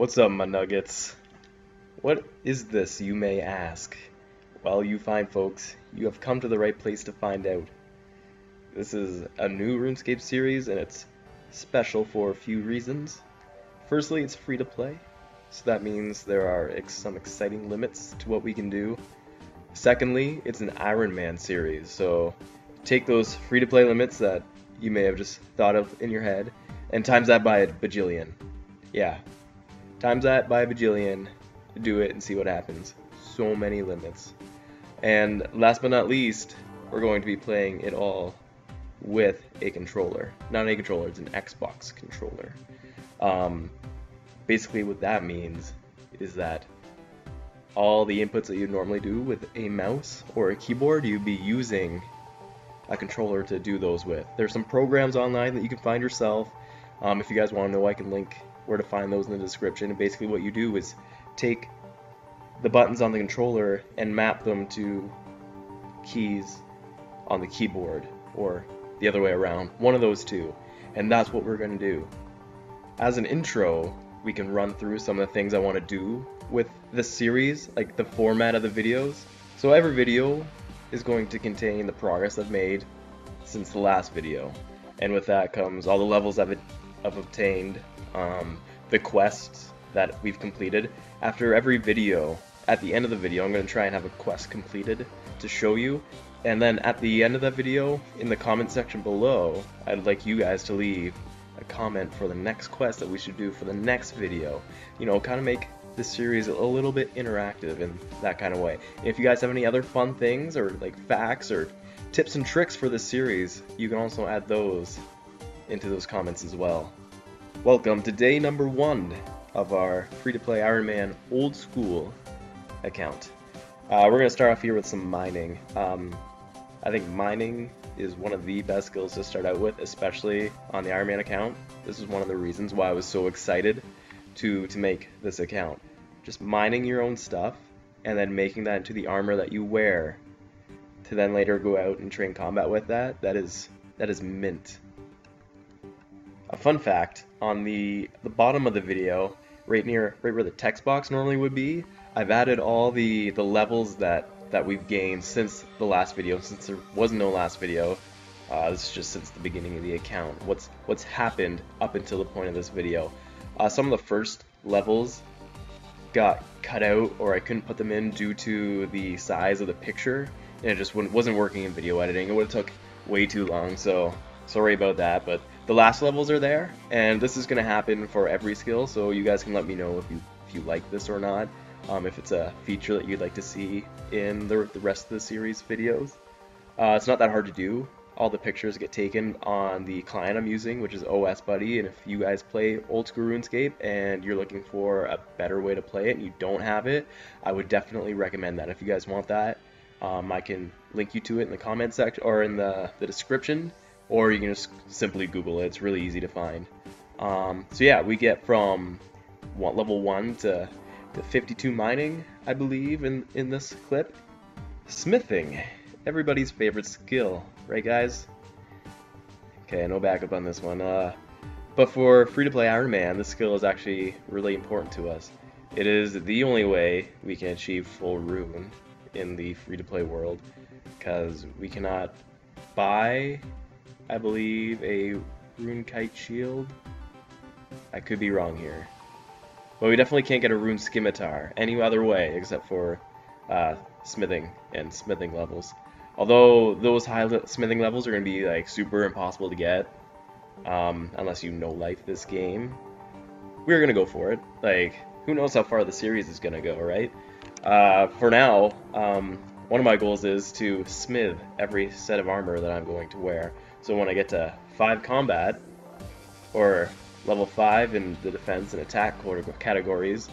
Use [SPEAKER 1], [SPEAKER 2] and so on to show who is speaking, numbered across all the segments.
[SPEAKER 1] What's up, my nuggets? What is this, you may ask? Well, you fine folks, you have come to the right place to find out. This is a new RuneScape series, and it's special for a few reasons. Firstly, it's free to play, so that means there are some exciting limits to what we can do. Secondly, it's an Iron Man series, so take those free to play limits that you may have just thought of in your head, and times that by a bajillion. Yeah. Times that by a bajillion, do it and see what happens. So many limits. And last but not least, we're going to be playing it all with a controller. Not a controller, it's an Xbox controller. Basically what that means is that all the inputs that you normally do with a mouse or a keyboard, you'd be using a controller to do those with. There's some programs online that you can find yourself. If you guys want to know, I can link where to find those in the description. And basically what you do is take the buttons on the controller and map them to keys on the keyboard, or the other way around, one of those two. And that's what we're going to do. As an intro, we can run through some of the things I want to do with this series, like the format of the videos. So every video is going to contain the progress I've made since the last video. And with that comes all the levels I've obtained, the quests that we've completed. After every video, at the end of the video, I'm going to try and have a quest completed to show you. And then at the end of that video, in the comment section below, I'd like you guys to leave a comment for the next quest that we should do for the next video. You know, kind of make this series a little bit interactive in that kind of way. If you guys have any other fun things, or like facts or tips and tricks for this series, you can also add those into those comments as well. Welcome to day number 1 of our free-to-play Iron Man old school account. We're going to start off here with some mining. I think mining is one of the best skills to start out with, especially on the Iron Man account. This is one of the reasons why I was so excited to make this account. Just mining your own stuff and then making that into the armor that you wear to then later go out and train combat with that is mint. A fun fact, on the bottom of the video, right where the text box normally would be, I've added all the levels that we've gained since the last video, since there was no last video. This is just since the beginning of the account. What's happened up until the point of this video. Some of the first levels got cut out, or I couldn't put them in due to the size of the picture, and it just wasn't working in video editing. It would have took way too long, so sorry about that. But the last levels are there, and this is going to happen for every skill, so you guys can let me know if you like this or not, if it's a feature that you'd like to see in the rest of the series videos. It's not that hard to do. All the pictures get taken on the client I'm using, which is OS Buddy, and if you guys play OldSchool Runescape and you're looking for a better way to play it and you don't have it, I would definitely recommend that. If you guys want that, I can link you to it in the comment section or in the description, or you can just simply Google it. It's really easy to find. So yeah, we get from level 1 to 52 mining, I believe, in this clip. Smithing, everybody's favorite skill, right guys? Okay, no backup on this one. But for free-to-play Iron Man, this skill is actually really important to us. It is the only way we can achieve full rune in the free-to-play world, because we cannot buy, I believe, a rune kite shield. I could be wrong here. But we definitely can't get a rune scimitar any other way except for smithing and smithing levels. Although those high smithing levels are going to be like super impossible to get unless you know life this game. We're going to go for it. Like, who knows how far the series is going to go, right? For now, one of my goals is to smith every set of armor that I'm going to wear. So when I get to 5 combat, or level 5 in the defense and attack categories,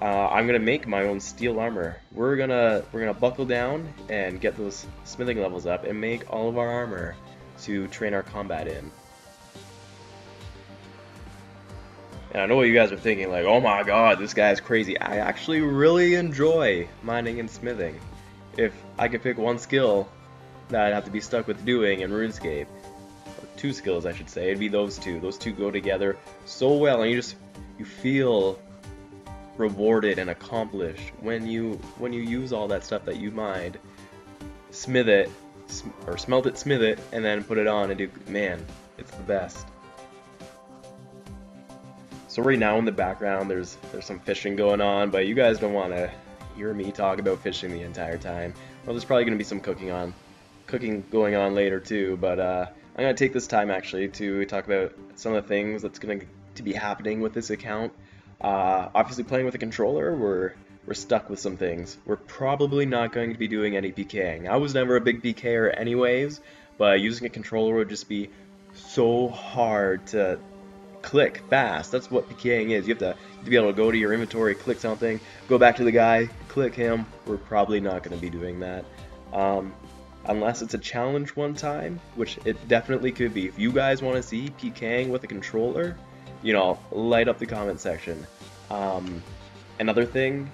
[SPEAKER 1] I'm gonna make my own steel armor. We're gonna buckle down and get those smithing levels up and make all of our armor to train our combat in. And I know what you guys are thinking, like, oh my god, this guy's crazy. I actually really enjoy mining and smithing. If I could pick one skill that I'd have to be stuck with doing in RuneScape, or 2 skills I should say, it'd be those two. Those two go together so well, and you feel rewarded and accomplished when you use all that stuff that you mined, smith it, or smelt it, smith it, and then put it on and do, man, it's the best. So right now in the background there's some fishing going on, but you guys don't want to hear me talk about fishing the entire time. Well, there's probably going to be some cooking going on later too, but I'm going to take this time actually to talk about some of the things that's going to be happening with this account. Obviously playing with a controller, we're stuck with some things. We're probably not going to be doing any PKing. I was never a big PKer anyways, but using a controller would just be so hard to click fast. That's what PKing is. You have to be able to go to your inventory, click something, go back to the guy, click him. We're probably not going to be doing that. Unless it's a challenge one time, which it definitely could be. If you guys want to see PKing with a controller, you know, light up the comment section. Another thing,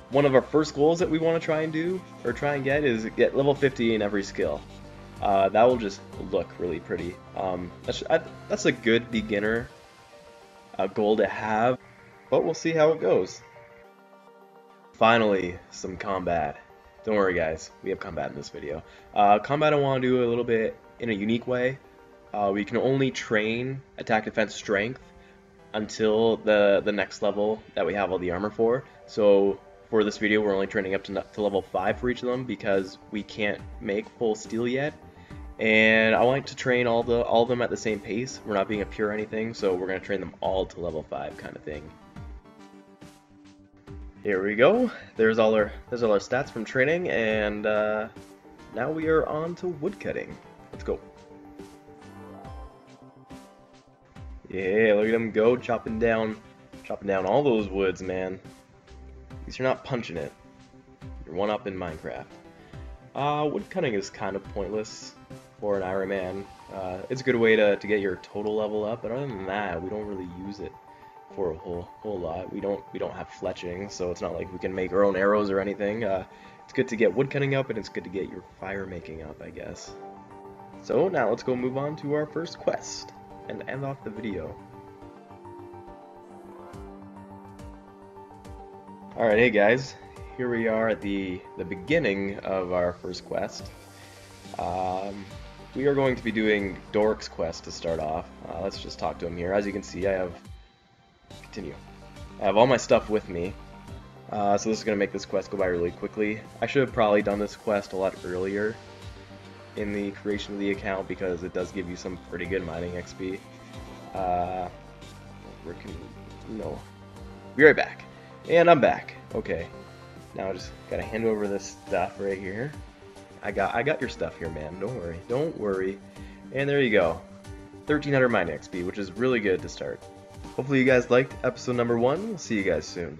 [SPEAKER 1] one of our first goals that we want to try and do, or try and get, is get level 50 in every skill. That will just look really pretty. That's a good beginner goal to have, but we'll see how it goes. Finally, some combat. Don't worry guys, we have combat in this video. Combat I want to do a little bit in a unique way. We can only train attack, defense, strength until the next level that we have all the armor for. So for this video we're only training up to level 5 for each of them because we can't make full steel yet. And I like to train all of them at the same pace. We're not being a pure anything, so we're going to train them all to level 5 kind of thing. Here we go. There's all our stats from training, and now we are on to woodcutting. Let's go. Yeah, look at him go, chopping down all those woods, man. At least you're not punching it. You're one up in Minecraft. Woodcutting is kind of pointless for an Iron Man. It's a good way to get your total level up, but other than that, we don't really use it for a whole lot. We don't have fletching, so it's not like we can make our own arrows or anything. It's good to get woodcutting up, and it's good to get your fire making up, I guess. So now let's go move on to our first quest and end off the video. Alright, hey guys, here we are at the beginning of our first quest. We are going to be doing Dork's quest to start off. Let's just talk to him here. As you can see, I have all my stuff with me. So this is going to make this quest go by really quickly. I should have probably done this quest a lot earlier in the creation of the account because it does give you some pretty good mining XP. Be right back. And I'm back. Okay. Now I just gotta hand over this stuff right here. I got your stuff here, man. Don't worry. And there you go. 1300 mining XP, which is really good to start. Hopefully you guys liked episode number 1. We'll see you guys soon.